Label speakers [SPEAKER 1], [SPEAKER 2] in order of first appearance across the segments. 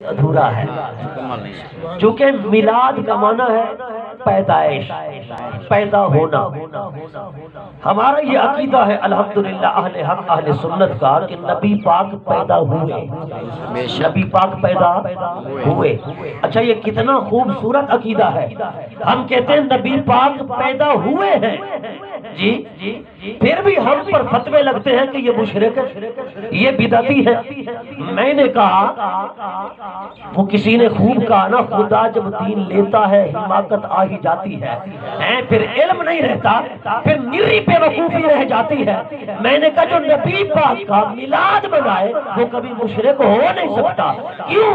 [SPEAKER 1] ادھورا ہے، چونکہ میلاد کا معنی ہے پیدائش، پیدا ہونا۔ ہمارا یہ عقیدہ ہے الحمدللہ اہل حق اہل سنت کا کہ نبی پاک پیدا ہوئے، نبی پاک پیدا ہوئے۔ اچھا یہ کتنا خوبصورت عقیدہ ہے، ہم کہتے ہیں نبی پاک پیدا ہوئے ہیں جی، پھر بھی ہم پر فتوے لگتے ہیں کہ یہ مشرک ہے، یہ بدعتی ہے۔ میں نے کہا وہ کسی نے خوب کہا نا، خدا جب دین لیتا ہے حماقت آ ہی جاتی ہے، پھر علم نہیں رہتا، پھر نری بے وقوفی رہ جاتی ہے۔ میں نے کہا جو نبی پاک کا میلاد منائے وہ کبھی مشرک ہو نہیں سکتا۔ کیوں؟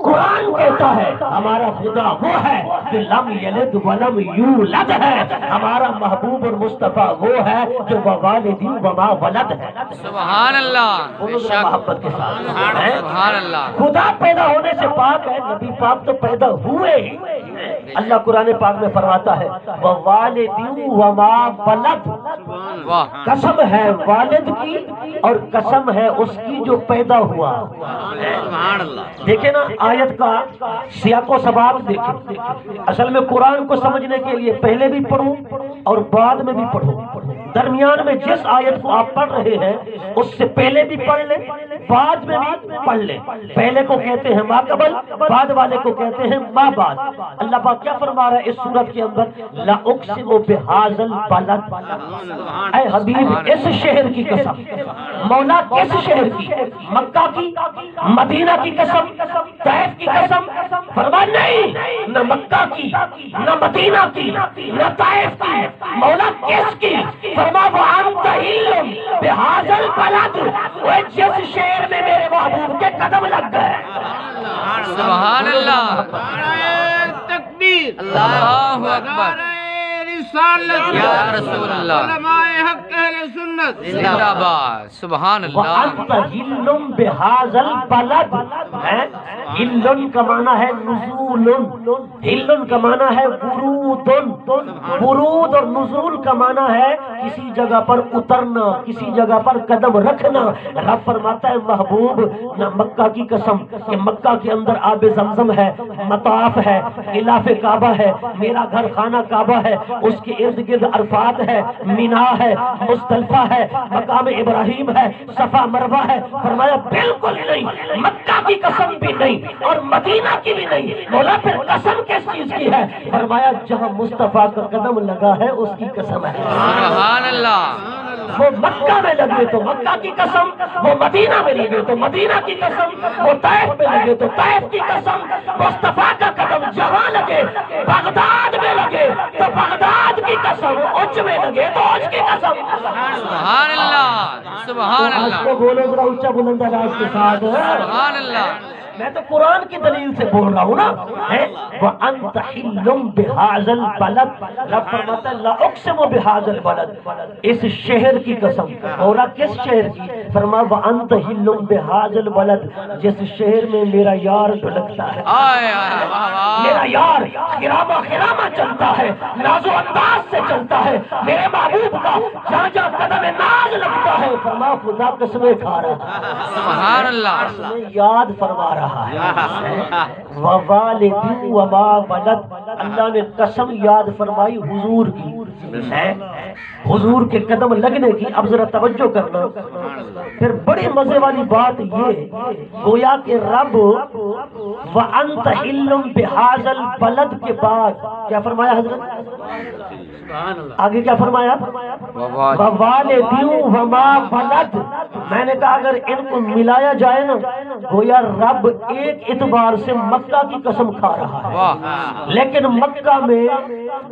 [SPEAKER 1] قرآن کہتا ہے ہمارا خدا وہ ہے جو لم یلد ولم یولد ہے، ہمارا محبوب اور مصطفیٰ وہ ہے جو ووالد وما ولد ہے۔
[SPEAKER 2] سبحان اللہ،
[SPEAKER 1] محبت کے ساتھ
[SPEAKER 2] سبحان اللہ۔
[SPEAKER 1] خدا پیدا ہونے سے پاک ہے، نبی پاک تو پیدا ہوئے ہی۔ اللہ قرآن پاک میں فرماتا ہے ووالد وما ولد، قسم ہے والد کی اور قسم ہے اس کی جو پیدا ہوا۔ دیکھیں نا آیت کا سیاق و سباق دیکھیں، اصل میں قرآن کو سمجھنے کے لیے پہلے بھی پڑھو اور بعد میں بھی پڑھو، درمیان میں جس آیت کو آپ پڑھ رہے ہیں اس سے پہلے بھی پڑھ لیں، بعد میں بھی پڑھ لیں۔ پہلے کو کہتے ہیں ما قبل، بعد والے کو کہتے ہیں ما بعد۔ اللہ پاک کیا فرما رہا ہے اس سورت کے اندر؟ لا اقسم بہذا البلد، اے حبیب اس شہر کی قسم۔ مولا کس شہر کی؟ مکہ کی، مدینہ کی قسم، طائف کی قسم؟ فرمایا نہیں، نہ مکہ کی، نہ مدینہ کی، نہ طائف کی، مولا کس کی؟ فرما وَأَنْتَ حِلٌّ بِهَٰذَا الْبَلَدِ، وہ جس شہر میں میرے محبوب کے قدم لگ گئے۔
[SPEAKER 2] سبحان اللہ،
[SPEAKER 3] تکبیر،
[SPEAKER 2] اللہ اکبر، یا رسول اللہ،
[SPEAKER 3] علماء حق اہل سنت
[SPEAKER 2] زندہ باد، سبحان اللہ۔
[SPEAKER 1] وَأَنْتَ حِلٌّ بِهَٰذَا الْبَلَدِ، حِلٌّ کا معنی ہے نزول، حِلٌّ کا معنی ہے ورود، ورود اور نزول کا معنی ہے کسی جگہ پر اترنا، کسی جگہ پر قدم رکھنا۔ رب فرماتا ہے محبوب نہ مکہ کی قسم کہ مکہ کے اندر آب زمزم ہے، مطاف ہے، غلاف کعبہ ہے، میرا گھر خانہ کعبہ ہے، اس کے ارد گرد عرفات ہے، مینا ہے، مزدلفہ ہے، مقام ابراہیم ہے، صفا مروہ ہے۔ فرمایا بالکل نہیں، مکہ کی قسم بھی نہیں اور مدینہ کی بھی نہیں۔ مولا پھر قسم کس چیز کی ہے؟ فرمایا جہاں مصطفیٰ کا قدم لگا ہے اس کی قسم ہے۔
[SPEAKER 2] سبحان اللہ،
[SPEAKER 1] وہ مکہ میں لگے تو مکہ کی قسم، وہ مدینہ میں لگے تو مدینہ کی قسم، وہ طائف میں لگے تو طائف کی قسم۔ مصطفیٰ کا قدم جہاں لگے، بغداد میں لگے تو بغداد کی قسم، اونچ میں لگے تو اونچ کی قسم۔
[SPEAKER 2] سبحان اللہ، سبحان
[SPEAKER 1] آج
[SPEAKER 2] اللہ،
[SPEAKER 1] کو بولو ذرا اونچا بلند آواز کے ساتھ۔
[SPEAKER 2] سبحان اللہ۔
[SPEAKER 1] میں تو قرآن کی دلیل سے بول رہا ہوں نا۔ وَأَنْتَ حِلٌّ بِهَٰذَا الْبَلَدِ، رب فرماتا ہے لا اقسم بِهَٰذَا الْبَلَدِ، اس شہر کی قسم۔ مولا کس شہر کی؟ فرمایا وَأَنْتَ حِلٌّ بِهَٰذَا الْبَلَدِ، جس شہر میں میرا یار ڈھلکتا ہے،
[SPEAKER 2] آئے آئے، واہ واہ،
[SPEAKER 1] میرا یار خراما خراما چلتا ہے، ناز و انداز سے چلتا ہے، میرے محبوب کا جہاں جہاں قدم ناز لگتا ہے۔ فرمایا خدا قسمیں کھا رہا ہے،
[SPEAKER 2] سبحان اللہ،
[SPEAKER 1] یاد فرما رہا ہے۔ ووالد وما ولد، اللہ نے قسم یاد فرمائی حضور کی، حضور کے قدم لگنے کی۔ اب ذرا توجہ کرنا، پھر بڑی مزے والی بات یہ گویا کہ رب وَأَنْتَ حِلٌّ بِهَٰذَا الْبَلَدِ کے بعد کیا فرمایا حضرت؟ آگے کیا فرمایا؟ ووالد وما ولد۔ میں نے کہا اگر ان کو ملایا جائے نا گویا رب ایک اعتبار سے مکہ کی قسم کھا رہا ہے، لیکن مکہ میں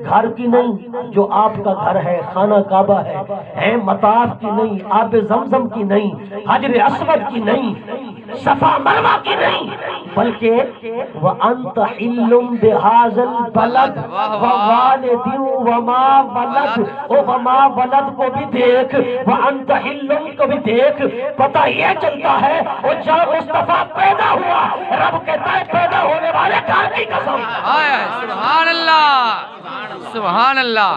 [SPEAKER 1] گھر کی نہیں جو آپ کا گھر ہے، خانہ کعبہ ہے، مطاف کی نہیں، آب زمزم کی نہیں، حجر اسود کی نہیں، صفا مروہ کی نہیں، بلکہ وَأَنْتَ حِلٌّ بِهَٰذَا الْبَلَدِ وَوَالِدٍ وَمَا وَلَدَ، او وما ولد کو بھی دیکھ، وَأَنْتَ حِلٌّ کو بھی دیکھ۔ پتہ یہ چلتا ہے وہ جب مصطفیٰ پیدا ہوا رب کہتا ہے پیدا ہونے والے گھر کی قسم.
[SPEAKER 2] سبحان اللہ سبحان اللہ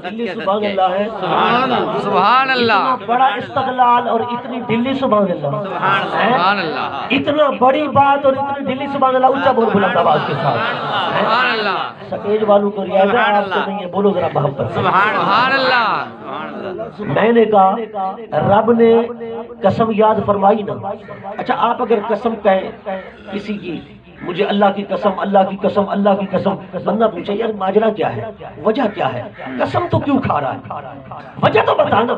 [SPEAKER 1] دلی سبحان اللہ ہے.
[SPEAKER 2] سبحان اللہ
[SPEAKER 1] اتنا بڑا استقلال اور اتنی دلی سبحان اللہ.
[SPEAKER 2] سبحان اللہ
[SPEAKER 1] اتنا بڑی بات اور اتنی دلی سبحان اللہ. اونچا بول بلند آواز کے ساتھ.
[SPEAKER 2] سبحان اللہ
[SPEAKER 1] سٹیج والوں کو ریاض ہے, آپ کو نہیں ہے, بولو ذرا محبت سے.
[SPEAKER 2] سبحان اللہ
[SPEAKER 1] میں نے کہا رب نے قسم یاد فرمائی نا. اچھا آپ اگر قسم کہیں کسی کی, مجھے اللہ کی قسم, اللہ کی قسم, اللہ کی قسم, بندہ پوچھے یار ماجرا کیا ہے, وجہ کیا ہے, قسم تو کیوں کھا رہا ہے, وجہ تو بتانا.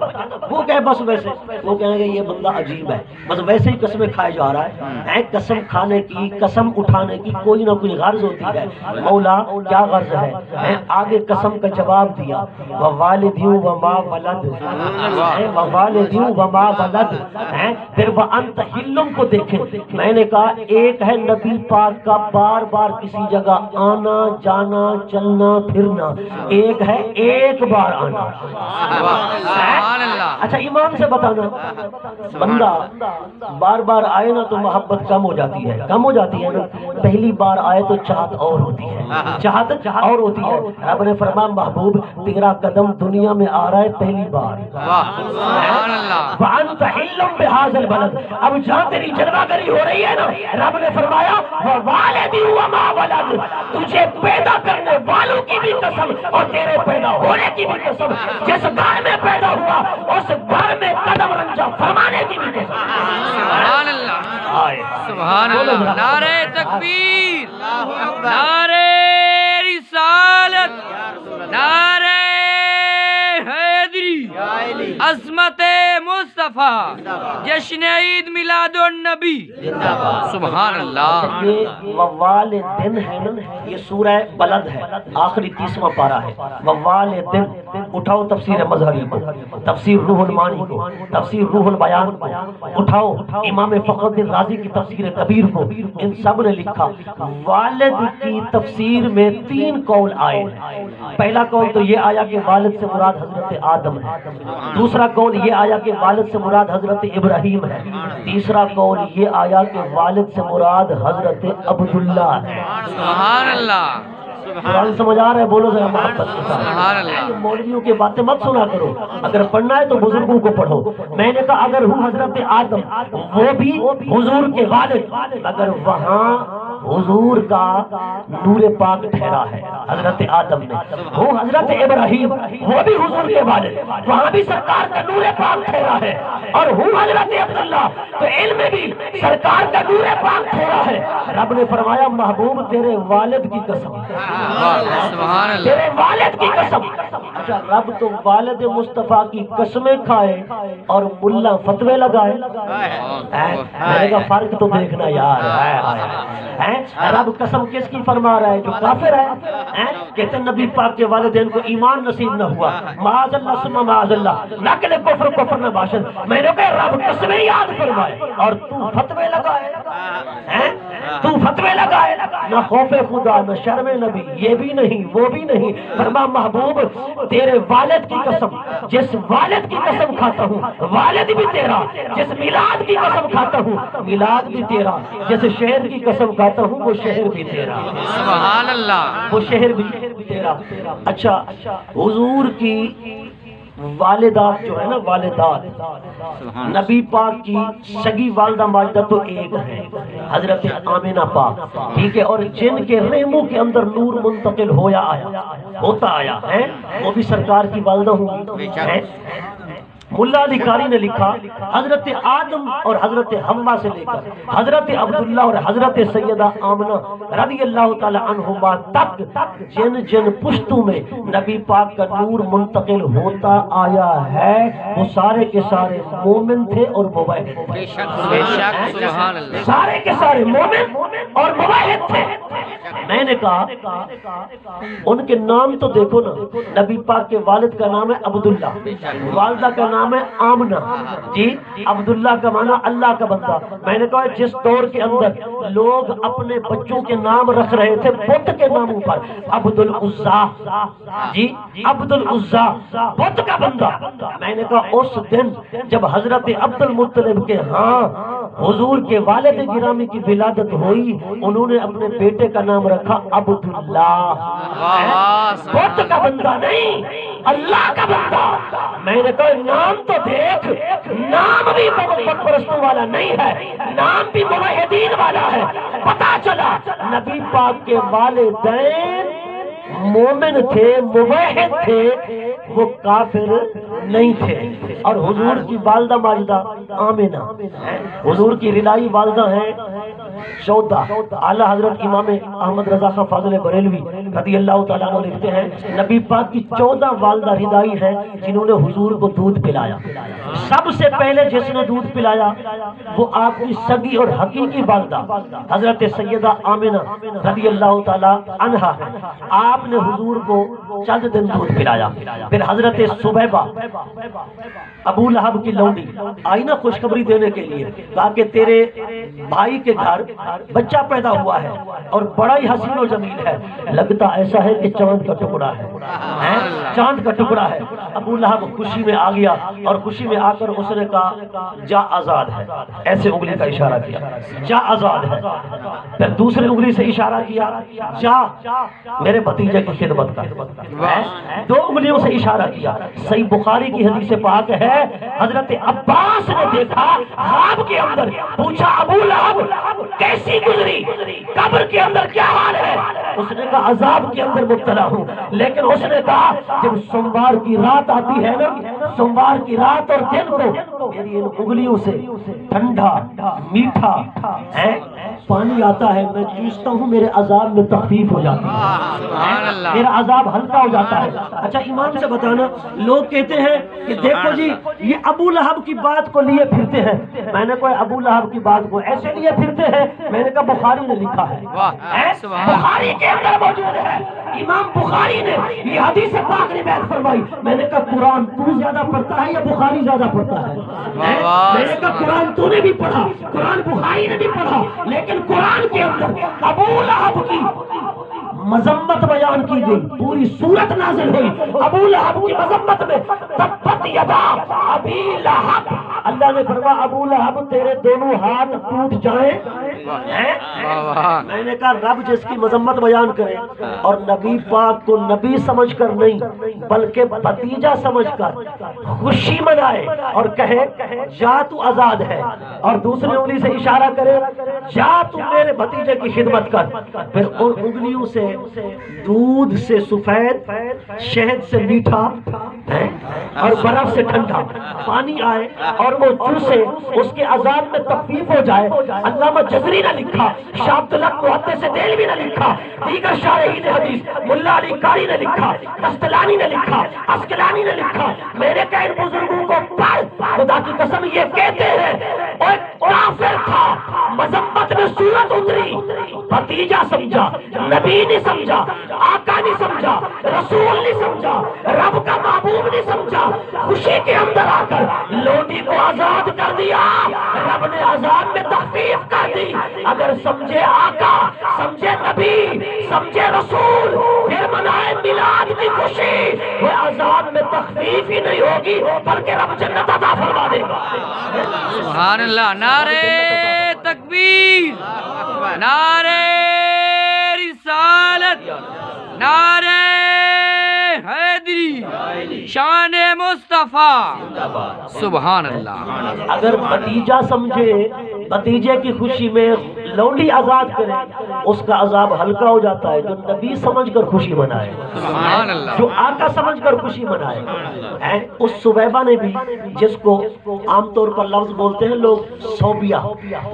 [SPEAKER 1] وہ کہے بس ویسے, وہ کہیں گے یہ بندہ عجیب ہے, بس ویسے ہی قسمیں کھائے جا رہا ہے. قسم کھانے کی, قسم اٹھانے کی کوئی نہ کوئی غرض ہوتی ہے. مولا کیا غرض ہے؟ آگے قسم کا جواب دیا, ووالدیوں وما ولد, ووالدیوں وما ولد. پھر وانت حلم کو دیکھیں. میں نے کہا ایک ہے نبی پاک کا بار بار کسی جگہ آنا جانا چلنا پھرنا, ایک ہے ایک بار آنا.
[SPEAKER 2] سبحان اللہ
[SPEAKER 1] اچھا ایمان سے بتانا, بندہ بار بار آئے نا تو محبت کم ہو جاتی ہے, کم ہو جاتی ہے نا. پہلی بار آئے تو چاہت اور ہوتی ہے, چاہت اور ہوتی ہے. رب نے فرمایا محبوب تیرا قدم دنیا میں آ رہا ہے پہلی بار.
[SPEAKER 2] سبحان اللہ
[SPEAKER 1] وانت حلم بہذا البلد. اب جہاں تیری جلوہ گری ہو رہی ہے نا, رب نے فرمایا ووالدی وما ولد, تجھے پیدا کرنے والوں کی بھی قسم اور تیرے پیدا ہونے کی بھی قسم. جس گھر میں پیدا ہوا اس گھر میں قدم رنجا فرمانے کی بھی قسم.
[SPEAKER 2] سبحان اللہ سبحان اللہ. نعرہ تکبیر, نعرہ رسالت, نعرہ حیدری, عظمت مصطفیٰ, جشن عید میلاد النبی. سبحان اللہ.
[SPEAKER 1] یہ ووالدن ہے نا, یہ سورہ بلد ہے, آخری 30واں پارہ ہے. ووالدن اٹھاؤ تفسیر مظہری کو, تفسیر روح المانی کو, تفسیر روح البیان کو اٹھاؤ, امام فخر الدین رازی کی تفسیر کبیر کو. ان سب نے لکھا والد کی تفسیر میں 3 قول آئے. پہلا قول تو یہ آیا کہ والد سے مراد حضرت آدم ہے. دوسرا قول یہ آیا کہ والد سے مراد حضرت ابراہیم ہے. تیسرا قول یہ آیا کہ والد سے مراد حضرت عبداللہ ہے.
[SPEAKER 2] سبحان اللہ
[SPEAKER 1] قرآن سمجھ آ رہا ہے, بولو ذرا محبت کے ساتھ.
[SPEAKER 2] سبحان اللہ.
[SPEAKER 1] مولویوں کی باتیں مت سنا کرو, اگر پڑھنا ہے تو بزرگوں کو پڑھو. میں نے کہا اگر ہوں حضرت آدم, وہ بھی حضور کے والد, مگر وہاں حضور کا نور پاک ٹھہرا ہے حضرت آدم میں. ہوں حضرت ابراہیم, وہ بھی حضور کے والد, وہاں بھی سرکار کا نور پاک ٹھہرا ہے. اور ہوں حضرت عبداللہ, تو علم میں بھی سرکار کا نور پاک ٹھہرا ہے. رب نے فرمایا محبوب تیرے والد کی قسم,
[SPEAKER 2] سبحان اللہ.
[SPEAKER 1] تیرے والد کی قسم. اچھا رب تو والد مصطفیٰ کی قسمیں کھائے اور ملا فتوے لگائے. میں نے کہا فرق تو دیکھنا یار. رب قسم کس کی فرما رہا ہے؟ جو کافر ہے. کہتے ہیں نبی پاک کے والدین کو ایمان نصیب نہ ہوا, معاذ اللہ ثم معاذ اللہ, نقل کفر کفر نہ باشد. میں نے کہا رب قسمیں یاد فرمائے اور تو فتوے لگائے, تو فتوے لگائے. نہ خوف خدا نہ شرم نبی, یہ بھی نہیں وہ بھی نہیں. فرما محبوب تیرے والد کی قسم, جس والد کی قسم کھاتا ہوں والد بھی تیرا, جس میلاد کی قسم کھاتا ہوں میلاد بھی تیرا, جس شہر کی قسم کھاتا ہوں وہ شہر بھی تیرا.
[SPEAKER 2] سبحان اللہ.
[SPEAKER 1] وہ شہر بھی تیرا. اچھا حضور کی والدات جو ہے نا, والدات, نبی پاک کی سگی والدہ ماجدہ تو ایک ہے حضرت آمینہ پاک, ٹھیک ہے, اور جن کے رحموں کے اندر نور منتقل ہویا آیا ہوتا آیا ہے وہ بھی سرکار کی والدہ ہوں. ملا علی قاری نے لکھا حضرت آدم اور حضرت حوا سے لے کر حضرت عبداللہ اور حضرت سیدہ آمنہ رضی اللہ تعالی عنہما تک جن جن پشتوں میں نبی پاک کا نور منتقل ہوتا آیا ہے وہ سارے کے سارے مومن تھے اور موحد تھے.
[SPEAKER 2] بے شک سبحان اللہ.
[SPEAKER 1] سارے کے سارے مومن اور موحد تھے. میں نے کہا ان کے نام تو دیکھو نا, نبی پاک کے والد کا نام ہے عبداللہ, والدہ کا نام ہے آمنہ. جی عبداللہ کا معنی اللہ کا بندہ. میں نے کہا جس دور کے اندر لوگ اپنے بچوں کے نام رکھ رہے تھے بت کے ناموں پر, عبد العزا, جی عبد العزا بت کا بندہ. میں نے کہا اس دن جب حضرت عبد المطلب کے ہاں حضور کے والد گرامی کی ولادت ہوئی، انہوں نے اپنے بیٹے کا نام رکھا عبداللہ۔ بت کا بندہ نہیں، اللہ کا بندہ۔ میں نے کہا نام تو دیکھ، نام بھی بت پرستوں والا نہیں ہے، نام بھی موحدین والا ہے۔ پتا چلا نبی پاک کے والدین مومن تھے، موحد تھے، وہ کافر نہیں تھے۔ اور حضور کی والدہ ماجدہ آمنہ، حضور کی رضائی والدہ ہیں سودا۔ اعلیٰ حضرت امام احمد رضا خان فاضل بریلوی رضی اللہ تعالیٰ عنہ لکھتے ہیں نبی پاک کی 14 والدہ رضائی ہیں جنہوں نے حضور کو دودھ پلایا۔ سب سے پہلے جس نے دودھ پلایا وہ آپ کی سگی اور حقیقی والدہ حضرت سیدہ آمنہ رضی اللہ تعالیٰ عنہا ہے۔ آپ نے حضور کو چند دن دودھ پلایا۔ پھر حضرت صبیبہ ابو لہب کی لونڈی آئی نا خوشخبری دینے کے لیے، کہا کہ تیرے بھائی کے گھر بچہ پیدا ہوا ہے اور بڑا ہی حسین و جمیل ہے، لگتا ایسا ہے کہ چاند کا ٹکڑا ہے، چاند کا ٹکڑا ہے۔ ابو لہب خوشی میں آ گیا اور خوشی میں آ کر اس نے کہا جا آزاد ہے، ایسے انگلی کا اشارہ کیا، جا آزاد ہے۔ پھر دوسری انگلی سے اشارہ کیا، جا میرے بھتیجے کی خدمت کر۔ دو انگلیوں سے اشارہ کیا۔ صحیح بخاری کی حدیث پاک ہے حضرت عباس نے دیکھا خواب کے اندر، پوچھا ابو لہب کیسی گزری، قبر کے اندر کیا حال ہے؟ اس نے کہا عذاب کے اندر مبتلا ہوں، لیکن اس نے کہا جب سوموار کی رات آتی ہے نا، سوموار کی رات اور دن کو میری ان انگلیوں سے ٹھنڈا میٹھا پانی آتا ہے، میں چوستا ہوں، میرے عذاب میں تخفیف ہو جاتی ہے، میرا عذاب ہلکا ہو جاتا ہے۔ اچھا امام سے بتانا، لوگ کہتے ہیں کہ دیکھو جی یہ ابو لہب کی بات کو لیے پھرتے ہیں۔ میں نے کوئی ابو لہب کی بات کو ایسے لیے پھرتے ہیں، میں نے کہا بخاری نے لکھا ہے، بخاری کے اندر موجود ہے، امام بخاری نے یہ حدیث پاک روایت فرمائی۔ میں نے کہا قرآن تو زیادہ پڑھتا ہے یا بخاری زیادہ پڑھتا ہے؟ میں نے کہا قرآن تو نے بھی پڑھا، قرآن بخاری نے بھی پڑھا، لیکن قرآن کے اندر ابو لہب کی مذمت بیان کی گئی، پوری سورت نازل ہوئی ابو لہب کی مذمت میں، تبت یدا ابی لہب، اللہ نے فرمایا ابو لہب تیرے دونوں ہاتھ ٹوٹ جائیں۔ میں نے کہا رب جس کی مذمت بیان کرے اور نبی پاک کو نبی سمجھ کر نہیں بلکہ بھتیجا سمجھ کر خوشی منائے اور کہے جا تو آزاد ہے، اور دوسری انگلی سے اشارہ کرے جا تو میرے بھتیجے کی خدمت کر، پھر ان انگلیوں سے دودھ سے سفید، شہد سے میٹھا اور برف سے ٹھنڈا پانی آئے اور وہ چوسے، اس کے عذاب میں تخفیف ہو جائے۔ علامہ جزری نے لکھا، شاہ عبداللہ محدث دہلوی نے لکھا، دیگر شارحین حدیث ملا علی قاری نے لکھا، قسطلانی نے لکھا، عسقلانی نے لکھا۔ میرے کہ ان بزرگوں کو پڑھ، خدا کی قسم یہ کہتے ہیں اور کافر تھا، مذمت میں صورت اتری، بھتیجا سمجھا، نبی نہیں سمجھا، آقا نہیں سمجھا، رسول نہیں سمجھا، رب کا محبوب نہیں سمجھا، خوشی کے اندر آ کر لونڈی کو آزاد کر دیا، رب نے عذاب میں تخفیف کر دی۔ اگر سمجھے آقا، سمجھے نبی، سمجھے رسول، پھر منائے میلاد کی خوشی، وہ عذاب میں تخفیف ہی نہیں ہوگی بلکہ رب جنت عطا فرما دے گا۔
[SPEAKER 2] سبحان اللہ، نعرہ تکبیر، نعرہ رسالت، نعرہ حیدری، شان مصطفیٰ، سبحان اللہ۔
[SPEAKER 1] اگر بھتیجا سمجھے، بھتیجے کی خوشی میں لونڈی آزاد کرے، اس کا عذاب ہلکا ہو جاتا ہے۔ جو نبی سمجھ کر خوشی منائے،
[SPEAKER 2] سبحان اللہ،
[SPEAKER 1] جو آقا سمجھ کر خوشی منائے۔ اس صبیبہ نے بھی، جس کو عام طور پر لفظ بولتے ہیں لوگ صوبیہ،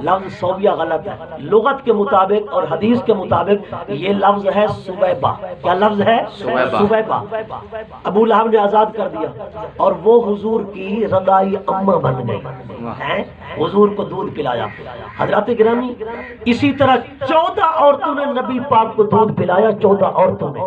[SPEAKER 1] لفظ صوبیہ غلط ہے، لغت کے مطابق اور حدیث کے مطابق یہ لفظ ہے صبیبہ۔ کیا لفظ ہے؟ صبیبہ۔ ابو لہب نے آزاد کر دیا اور وہ حضور کی رضائی اماں بن گئی، حضور کو دودھ پلایا۔ حضرات گرامی، اسی طرح 14 عورتوں نے نبی پاک کو دودھ پلایا، 14 عورتوں نے۔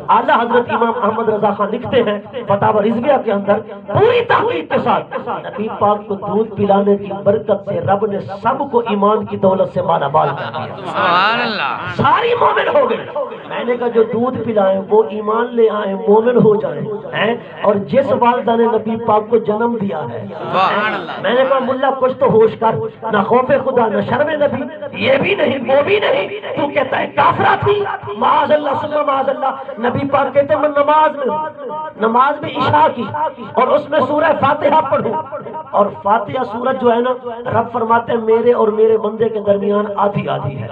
[SPEAKER 1] اعلیٰ حضرت امام احمد رضا خان لکھتے ہیں فتاوی رضویہ کے اندر پوری تحقیق کے ساتھ، نبی پاک کو دودھ پلانے کی برکت سے رب نے سب کو ایمان کی دولت سے مالا مال کر دیا،
[SPEAKER 2] سبحان اللہ،
[SPEAKER 1] ساری مومن ہو گئے۔ میں نے کہا جو دودھ پلائیں وہ ایمان لے آئیں، مومن ہو جائیں، اور جس والدہ نے نبی پاک کو جنم دیا ہے، میں نے کہا ملا کچھ تو ہوش کر، نہ خوف خدا نہ شرم نبی، یہ بھی نہیں وہ بھی نہیں، تو کہتا ہے کافرہ تھی، معاذ اللہ ثم معاذ اللہ۔ نبی پاک کہتے ہیں میں نماز میں عشاء کی اور اس میں سورہ فاتحہ پڑھوں، اور فاتحہ سورت جو ہے نا رب فرماتے ہیں میرے اور میرے بندے کے درمیان آدھی آدھی ہے،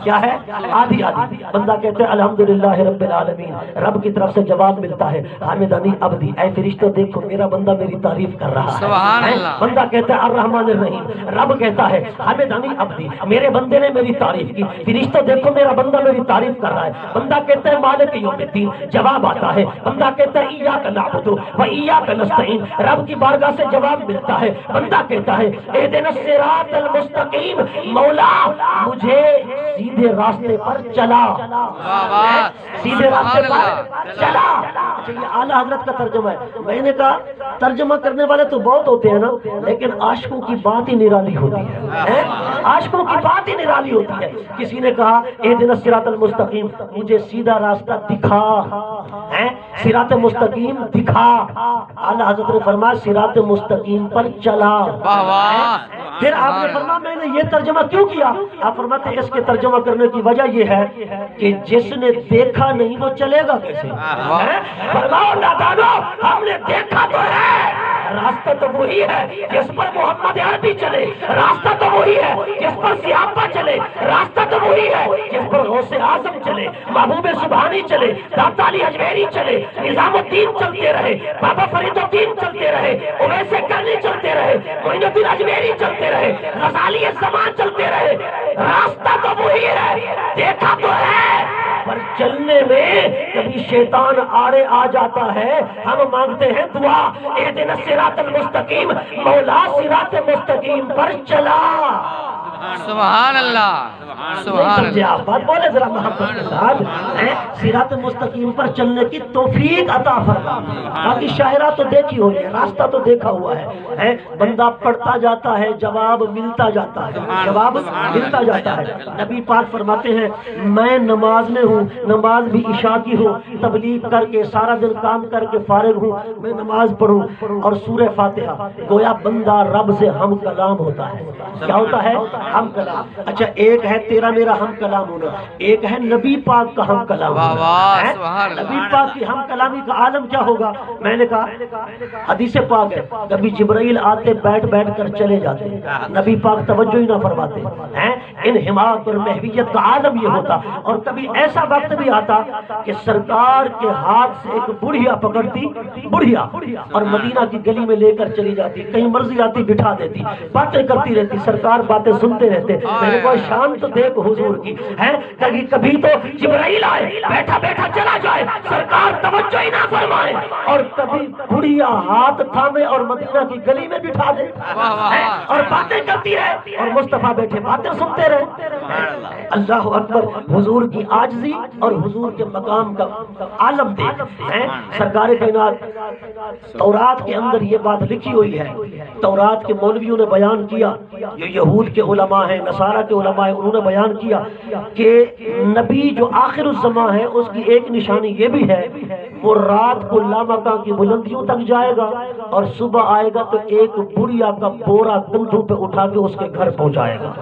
[SPEAKER 1] کیا ہے؟ آدھی آدھی۔ بندہ کہتے ہیں الحمدللہ رب العالمین، رب کی طرف سے جواب ملتا ہے حامدنی عبدی، اے فرشتوں دیکھو میرا بندہ میری تعریف کر رہا
[SPEAKER 2] سبحان
[SPEAKER 1] ہے۔
[SPEAKER 2] اللہ۔
[SPEAKER 1] بندہ کہتا ہے الرحمن الرحیم، رب کہتا ہے حامدنی عبدی، میرے بندے نے میری تعریف کی، فرشتوں دیکھو میرا بندہ میری تعریف کر رہا ہے۔ بندہ کہتا ہے مالک یوم الدین، جواب آتا ہے۔ بندہ کہتا ہے ایاک نعبد و ایاک نستعین، رب کی بارگاہ سے جواب ملتا ہے۔ بندہ کہتا ہے اہدنا الصراط المستقیم، مولا مجھے سیدھے راستے پر چلا، سیدھے راستے پر چلا۔ یہ اعلیٰ حضرت کا ترجمہ ہے۔ میں نے کہا ترجمہ کرنے والے تو بہت ہوتے ہیں نا، لیکن عاشقوں کی بات ہی نرالی ہوتی ہے، عاشقوں کی بات ہی نرالی ہوتی ہے۔ کسی نے کہا اہدنا الصراط المستقیم، مجھے سیدھا راستہ دکھا، صراط مستقیم دکھا۔ اعلیٰ حضرت نے فرمایا صراط مستقیم پر چلا۔ پھر آپ نے فرمایا میں نے یہ ترجمہ کیوں کیا؟ آپ فرماتے ہیں اس کے ترجمہ کرنے کی وجہ یہ ہے کہ جس نے دیکھا نہیں وہ چلے گا کیسے؟ فرماؤ نادانو، ہم نے دیکھا تو ہے، راستہ تو وہی ہے جس پر محمد عربی چلے، راستہ تو وہی ہے جس پر سیاپا چلے، راستہ تو وہی ہے جس پر غوث اعظم چلے، محبوب سبحانی چلے، داتا علی اجمیری چلے، نظام الدین چلتے رہے، بابا فرید الدین چلتے رہے، اویس کرنی چلتے رہے، معین الدین اجمیری چلتے رہے، غزالی الزمان چلتے رہے، راستہ تو وہی ہے، دیکھا تو ہے، پر چلنے میں کبھی شیطان آڑے آ جاتا ہے۔ ہم مانگتے ہیں دعا اہدنا الصراط المستقیم، مولا صراط مستقیم پر چلا۔
[SPEAKER 2] سبحان اللہ، سبحان اللہ۔
[SPEAKER 1] آپ بات بولے ذرا محبت کے ساتھ، صراط مستقیم پر چلنے کی توفیق عطا فرما۔ باقی شاعرہ تو دیکھی ہوئی ہے، راستہ تو دیکھا ہوا ہے، بندہ پڑھتا جاتا ہے جواب ملتا جاتا ہے، جواب ملتا جاتا ہے۔ نبی پاک فرماتے ہیں میں نماز میں ہوں، نماز بھی عشاء کی ہو، تبلیغ کر کے سارا دن کام کر کے فارغ ہوں، میں نماز پڑھوں اور سورہ فاتحہ، گویا بندہ رب سے ہم کلام ہوتا ہے۔ کیا ہوتا ہے؟ ہم کلام۔ اچھا ایک ہے تیرا میرا ہم کلام ہونا، ایک ہے نبی پاک کا ہم کلام ہونا۔ نبی پاک کی ہم کلامی کا عالم کیا ہوگا؟ میں نے کہا حدیث پاک ہے کبھی جبرائیل آتے بیٹھ بیٹھ کر چلے جاتے، نبی پاک توجہ ہی نہ فرماتے، انہماک اور محویت کا عالم یہ ہوتا۔ اور کبھی ایسا وقت بھی آتا کہ سرکار کے ہاتھ سے ایک بڑھیا پکڑتی، بڑھیا، اور مدینہ کی گلی میں لے کر چلی جاتی، کہیں مرضی آتی بٹھا دیتی، باتیں کرتی رہتی، سرکار باتیں سنتے رہتے۔ میں نے کہا شان تو دیکھ حضور کی ہے، کبھی تو جبرائیل آئے بیٹھا بیٹھا چلا جائے، سرکار توجہ ہی نہ فرمائے، اور کبھی بڑھیا ہاتھ تھامے اور مدینہ کی گلی میں بٹھا دے اور باتیں کرتی رہے، اور مصطفیٰ بیٹھے باتیں سنتے رہے۔ اللہ اکبر، حضور کی عاجزی اور حضور کے مقام کا عالم دیکھ۔ سرکار کائنات تورات کے اندر یہ بات لکھی ہوئی ہے، تورات کے مولویوں نے بیان کیا، یہ یہود کے علماء ہیں، نصارہ کے علماء ہیں، انہوں نے بیان کیا کہ نبی جو آخر الزمان ہے اس کی ایک نشانی یہ بھی ہے وہ رات کو لامکاں کی بلندیوں تک جائے گا اور صبح آئے گا تو ایک بڑھیا کا بورا کندھوں پہ اٹھا کے اس کے گھر پہنچائے گا۔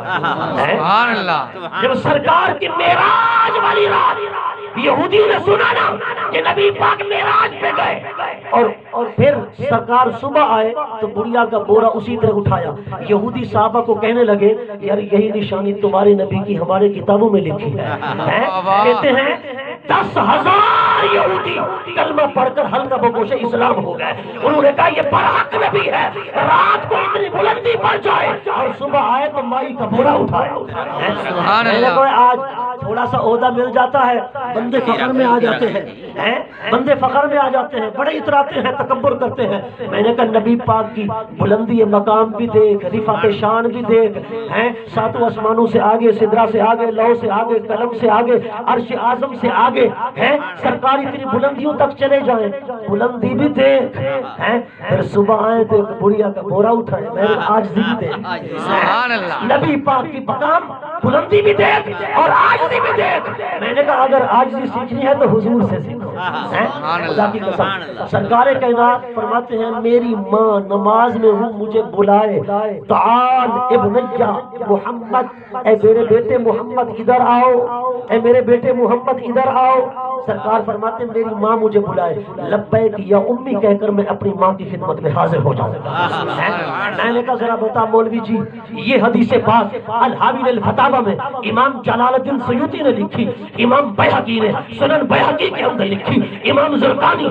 [SPEAKER 2] سبحان اللہ۔
[SPEAKER 1] جب سرکار کی معراج والی رات یہودیوں نے سنا نا کہ نبی پاک معراج پہ گئے، اور پھر سرکار صبح آئے تو بڑھیا کا بورا اسی طرح اٹھایا، یہودی صحابہ کو کہنے لگے یار یہی نشانی تمہارے نبی کی ہمارے کتابوں میں لکھی ہے۔ کہتے ہیں 10,000 یہودی کلمہ پڑھ کر حلقہ بگوش اسلام ہو گئے۔ انہوں نے کہا یہ برحق نبی ہے، رات کو اتنی بلندی پر جائے اور صبح آئے تو مائی کا بورا اٹھایا۔
[SPEAKER 2] سبحان اللہ۔
[SPEAKER 1] آج تھوڑا سا عہدہ مل جاتا ہے بندے فخر میں آ جاتے ہیں، بندے فخر میں آ جاتے ہیں، بڑے اتراتے ہیں، تکبر کرتے ہیں۔ میں نے کہا نبی پاک کی بلندی مقام بھی دیکھ، رفعت شان بھی دیکھ، ساتوں آسمانوں سے آگے، سدرہ سے آگے، لوح سے آگے، قلم سے آگے، عرش اعظم سے آگے، سرکار اتنی بلندیوں تک چلے جائیں، بلندی بھی دیکھ، پھر صبح آئے تو ایک بڑھیا کا بورا اٹھائے، میں نے عاجزی بھی دیکھ۔
[SPEAKER 2] سبحان اللہ۔
[SPEAKER 1] نبی پاک کی مقام بلندی بھی دیکھ اور عاجزی بھی دیکھ۔ میں نے کہا اگر عاجزی سیکھنی ہے تو حضور سے سیکھو۔ خدا کی قسم، سرکار کائنات فرماتے ہیں میری ماں نماز میں ہوں مجھے بلائے، تعال ابنیا محمد، اے میرے بیٹے محمد ادھر آؤ، اے میرے بیٹے محمد ادھر آؤ۔ سرکار فرماتے ہیں میری ماں مجھے بلائے، لبیک یا امی کہہ کر میں اپنی ماں کی خدمت میں حاضر ہو جاؤں گا۔ میں نے کہا ذرا بتا مولوی جی، یہ حدیث پاک الحاوی الفتاوی میں امام جلال الدین سیوطی نے لکھی، امام بیہقی نے سنن بیہقی کے اندر لکھی، امام زرقانی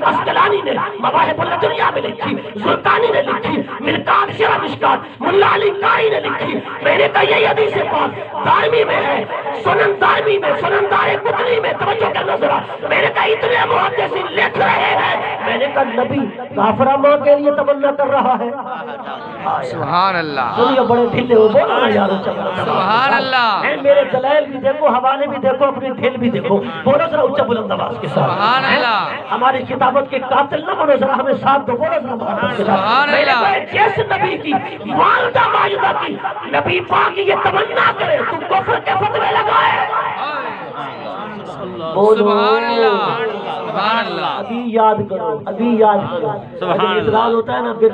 [SPEAKER 1] اسقلانی نے مواہب الدنیا میں لکھی، زرقانی نے لکھی، مرکات شرح مشکات ملا علی قاری نے لکھی۔ میں نے کہا یہ حدیث پاک دارمی میں ہے، سنن دارمی میں، سنن دار قطنی میں، توجہ کرنا ذرا۔ میں نے کہا اتنے محدثین لکھ رہے ہیں، میں نے کہا نبی کافرہ ماں کے لیے تمنا کر رہا ہے۔
[SPEAKER 2] سبحان اللہ۔
[SPEAKER 1] سنیے بڑے ڈھیلے ہو، بولو نا یارو
[SPEAKER 2] سبحان اللہ۔
[SPEAKER 1] میرے دلائل بھی دیکھو، حوالے بھی دیکھو، اپنے دل بھی دیکھو، بولو ذرا اونچا بلند آواز کے ساتھ۔
[SPEAKER 2] سبحان اللہ۔
[SPEAKER 1] ہماری کتابت کے قاتل نہ بنو، ذرا ہمیں ساتھ دو، بولو ذرا محبت کے ساتھ۔
[SPEAKER 2] سبحان
[SPEAKER 1] میں نے
[SPEAKER 2] اللہ۔
[SPEAKER 1] کہا جس نبی کی والدہ ماجدہ کی نبی پاک یہ تمنا کرے تو کفر کے فتوے لگائے۔
[SPEAKER 2] سبحان اللہ۔ سبحان اللہ۔
[SPEAKER 1] ابھی یاد کرو، ابھی یاد کرو۔ جب اعتراض ہوتا ہے نا پھر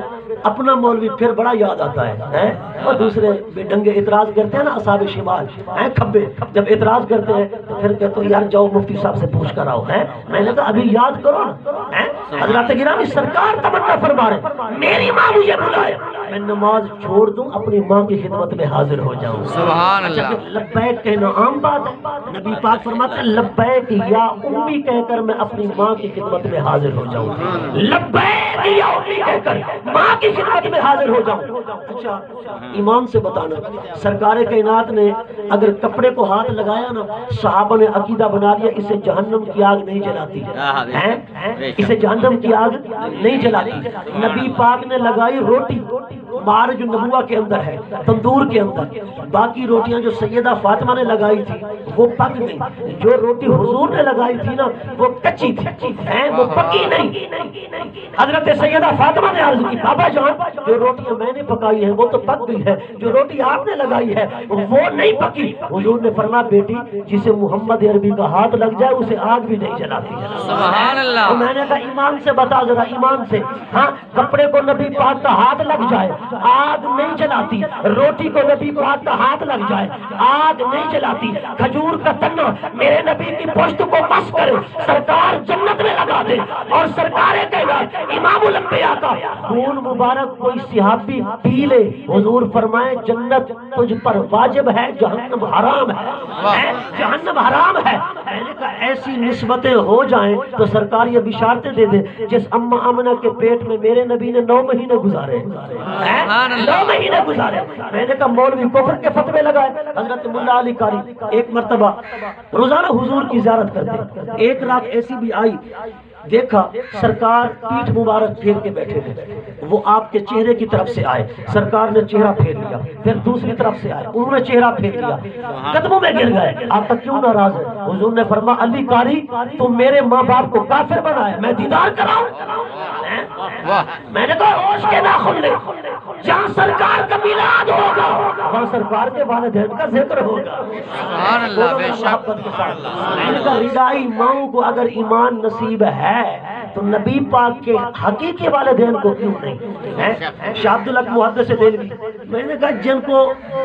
[SPEAKER 1] اپنا مولوی پھر بڑا یاد آتا ہے، اور دوسرے بے ڈنگے اعتراض کرتے ہیں نا اصحاب شمال کھبے، جب اعتراض کرتے ہیں تو پھر کہتے ہیں یار جاؤ مفتی صاحب سے پوچھ کر آؤ۔ میں نے کہا ابھی یاد کرو نا۔ حضرات گرامی سرکار تمنا فرما رہے میری ماں مجھے بلائے، میں نماز چھوڑ دوں اپنی ماں کی خدمت میں حاضر ہو جاؤں۔
[SPEAKER 2] سبحان اللہ۔
[SPEAKER 1] لبیک کہنا عام بات ہے، نبی پاک فرماتے ہیں لبیک یا امی کہہ کر میں اپنی ماں کی خدمت میں حاضر ہو جاؤں، لبیک یا امی کہہ کر ماں کی خدمت میں حاضر ہو جاؤں۔ اچھا ایمان سے بتانا، سرکار کائنات نے اگر کپڑے کو ہاتھ لگایا نا، صحابہ نے عقیدہ بنا لیا اسے جہنم کی آگ نہیں جلاتی، اسے جہنم کی آگ نہیں جلاتی۔ نبی پاک نے لگائی روٹی مارج النبوہ کے اندر ہے، تندور کے اندر، باقی روٹیاں جو سیدہ فاطمہ نے لگائی تھی وہ پک گئی، جو روٹی حضور نے لگائی تھی نا وہ کچی تھی، وہ پکی نہیں۔ حضرت سیدہ فاطمہ نے عرض کی بابا جان جو روٹیاں میں نے پکائی ہیں وہ تو پک گئی ہے، جو روٹی آپ نے لگائی ہے وہ نہیں پکی۔ حضور نے فرمایا بیٹی جسے محمد عربی کا ہاتھ لگ جائے اسے آگ بھی نہیں جلاتی۔
[SPEAKER 2] سبحان اللہ۔
[SPEAKER 1] میں نے کہا ایمان سے بتا ذرا، ایمان سے، ہاں کپڑے کو نبی پاک کا ہاتھ لگ جائے آگ نہیں جلاتی، روٹی کو نبی پاک کا ہاتھ لگ جائے آگ نہیں جلاتی، کھجور کا تنا میرے نبی کی پشت کو مس کرے سرکار جنت میں لگا دے، اور سرکار کائنات امام الانبیاء کا خون مبارک کوئی صحابی پی لے، حضور فرمائے جنت تجھ پر واجب ہے، جہنم حرام ہے، جہنم حرام ہے۔ میں نے کہا ایسی نسبتیں ہو جائیں تو سرکار یہ بشارتیں دے دے جس اماں آمنہ کے پیٹ میں میرے نبی نے 9 مہینے گزارے، 9 مہینے گزارے۔ میں نے کہا مولوی کفر کے فتوے لگائے۔ حضرت ملا علی قاری ایک مرتبہ روزانہ حضور کی زیارت کرتے، ایک رات ایسی بھی آئی دیکھا سرکار پیٹھ مبارک پھیر کے بیٹھے تھے، وہ آپ کے چہرے کی طرف سے آئے، سرکار نے چہرہ پھیر لیا، پھر دوسری طرف سے آئے انہوں نے چہرہ پھیر لیا، قدموں میں گر گئے، آپ تک کیوں ناراض ہے؟ حضور نے فرمایا علی قاری تم میرے ماں باپ کو کافر بنایا، میں دیدار کراؤں؟ میں نے کہا ہوش کے ناخن لے، جہاں سرکار کا میلاد ہوگا وہاں سرکار کے والدین کا ذکر ہوگا۔
[SPEAKER 2] سبحان اللہ۔ بے شک۔
[SPEAKER 1] میں نے کہا ردائی ماؤں کو اگر ایمان نصیب ہے تو نبی پاک کے حقیقی والدین کو کیوں نہیں؟ شاہ عبدالحق محدث دہلوی، میں نے کہا جن کو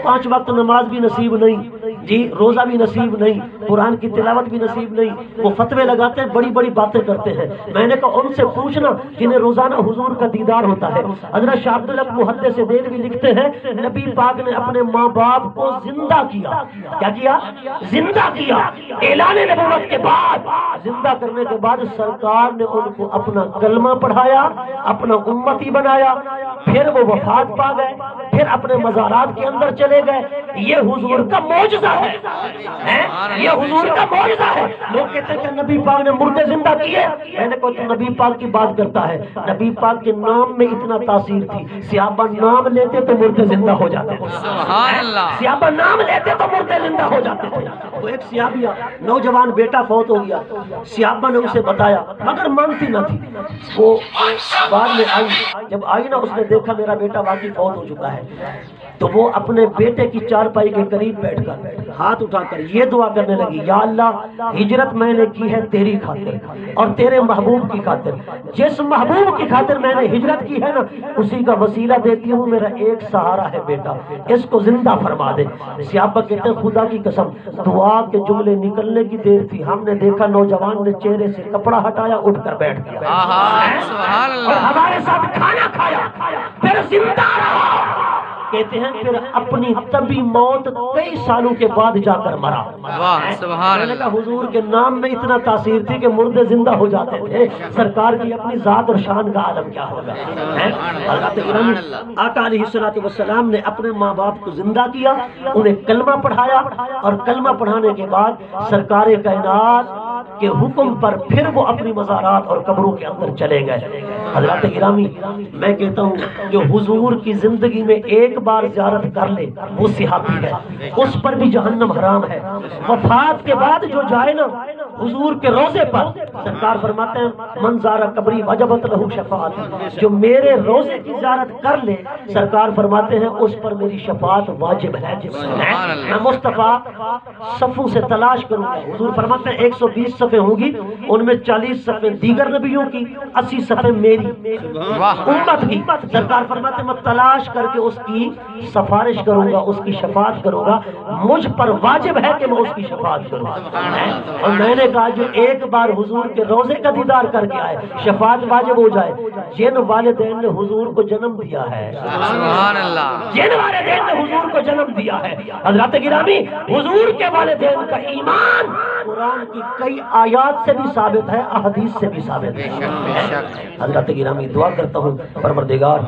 [SPEAKER 1] 5 وقت نماز بھی نصیب نہیں، جی روزہ بھی نصیب نہیں، قرآن کی تلاوت بھی نصیب نہیں، وہ فتوے لگاتے ہیں، بڑی بڑی باتیں کرتے ہیں۔ میں نے کہا ان سے پوچھنا جنہیں روزانہ حضور کا دیدار ہوتا ہے۔ حضرت شاہ عبدالحق محدث دہلوی لکھتے ہیں نبی پاک نے اپنے ماں باپ کو زندہ کیا، کیا کیا؟ زندہ کیا۔ اعلان نبوت کے بعد زندہ کرنے کے بعد سرکار نے ان کو اپنا کلمہ پڑھایا، اپنا امتی بنایا، پھر وہ وفات پا گئے۔ پھر اپنے مزارات کے اندر چلے گئے. یہ حضور کا معجزہ ہے, یہ حضور کا معجزہ ہے. لوگ کہتے ہیں کہ نبی پاک نے مردے زندہ کیے. میں نے کہا تو نبی پاک کی بات کرتا ہے. نبی پاک کے نام میں اتنا تاثیر تھی, صحابہ نام لیتے تو مردے زندہ ہو جاتے تھے.
[SPEAKER 2] سبحان اللہ.
[SPEAKER 1] صحابہ نام لیتے تو مردے زندہ ہو جاتے تھے. تو ایک صحابیہ نوجوان بیٹا فوت ہو گیا, صحابہ نے اسے بتایا مگر مانتی نہ تھی. وہ بعد میں آئی, جب آئی نا اس نے دیکھا میرا بیٹا واقعی فوت ہو چکا ہے, تو وہ اپنے بیٹے کی چارپائی کے قریب بیٹھ کر ہاتھ اٹھا کر یہ دعا کرنے لگی, یا اللہ ہجرت میں نے کی ہے تیری خاطر اور تیرے محبوب کی خاطر. جس محبوب کی خاطر میں نے ہجرت کی ہے نا اسی کا وسیلہ دیتی ہوں. میرا ایک سہارا ہے بیٹا, اس کو زندہ فرما دے. صحابہ کہتے ہیں خدا کی قسم دعا کے جملے نکلنے کی دیر تھی, ہم نے دیکھا نوجوان نے چہرے سے کپڑا ہٹایا, اٹھ کر بیٹھ گیا
[SPEAKER 2] سبحان
[SPEAKER 1] اور
[SPEAKER 2] اللہ.
[SPEAKER 1] ہمارے ساتھ کھانا کھایا, پھر زندہ رہا. کہتے ہیں پھر اپنی طبی موت کئی سالوں کے بعد جا کر مرا.
[SPEAKER 2] واہ سبحان
[SPEAKER 1] میں نے
[SPEAKER 2] اللہ.
[SPEAKER 1] کہا حضور کے نام میں اتنا تاثیر تھی کہ مردے زندہ ہو جاتے تھے. سرکار کی اپنی ذات اور شان کا عالم کیا ہوگا. حضرت گرامی آقا علیہ الصلوۃ والسلام نے اپنے ماں باپ کو زندہ کیا, انہیں کلمہ پڑھایا, اور کلمہ پڑھانے کے بعد سرکار کائنات کے حکم پر پھر وہ اپنی مزارات اور قبروں کے اندر چلے گئے. حضرات گرامی میں کہتا ہوں جو حضور کی زندگی میں ایک بار زیارت کر لے وہ صحابی ہے, اس پر بھی جہنم حرام ہے. وفات کے بعد جو جائے نا حضور کے روزے پر, سرکار فرماتے ہیں من زار قبری وجبت لہ شفاعت, جو میرے روزے کی زیارت کر لے سرکار فرماتے ہیں اس پر میری شفاعت واجب ہے. میں مصطفیٰ صفوں سے تلاش کروں گا. حضور فرماتے ہیں 120 صفیں ہوں گی, ان میں 40 صفیں دیگر نبیوں کی, 80 صفیں میری امت کی. سرکار فرماتے ہیں میں تلاش کر کے اس کی سفارش کروں گا, اس کی شفاعت کروں گا. مجھ پر واجب ہے کہ میں اس کی شفاعت کروں. اور میں نے کہا جو ایک بار حضور کے روزے کا دیدار کر کے آئے شفاعت واجب ہو جائے. جن والدین نے حضور کو جنم دیا ہے,
[SPEAKER 2] سبحان اللہ.
[SPEAKER 1] جن والدین نے حضور کو جنم دیا ہے, حضرات گرامی حضور کے والدین کا ایمان قرآن کی کئی آیات سے بھی ثابت ہے, احادیث سے بھی ثابت ہے. حضرات گرامی دعا کرتا ہوں پروردگار